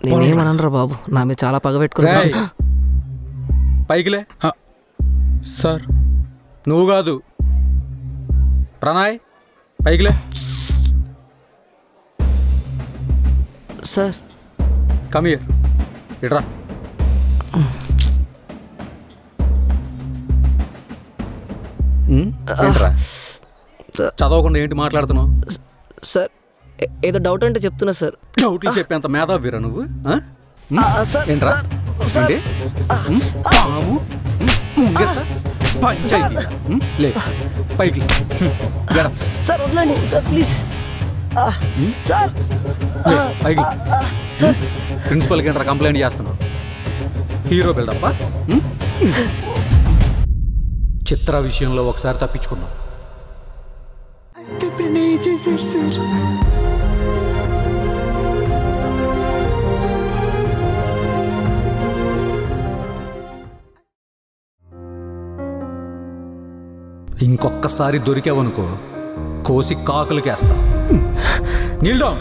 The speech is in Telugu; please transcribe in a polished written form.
నేనేమనరా బాబు, నా మీద చాలా పగ పెట్టుకున్నా. పైకిలే. సార్ నువ్వు కాదు ప్రణయ్, పైకిలే. సార్ కమ్ హియర్, ఇట్రా. ఏంట్రా చదవకుండా ఏంటి మాట్లాడుతున్నావు? సార్ ఏదో డౌట్ అంటే చెప్తున్నా సార్. డౌట్లు చెప్పేంత మేధావిరా నువ్వు? ఏంట్రా పైకి సార్, వదలండి సార్ ప్లీజ్ సార్. పైకి. ప్రిన్సిపల్కి ఏంట్రా కంప్లైంట్ చేస్తున్నావు? హీరో బిల్డప్పా? చిత్ర విషయంలో ఒకసారి తప్పించుకున్నాం. ఇంకొక్కసారి దొరికావనుకో కోసి కాకులకేస్తా. నీల్ డౌన్.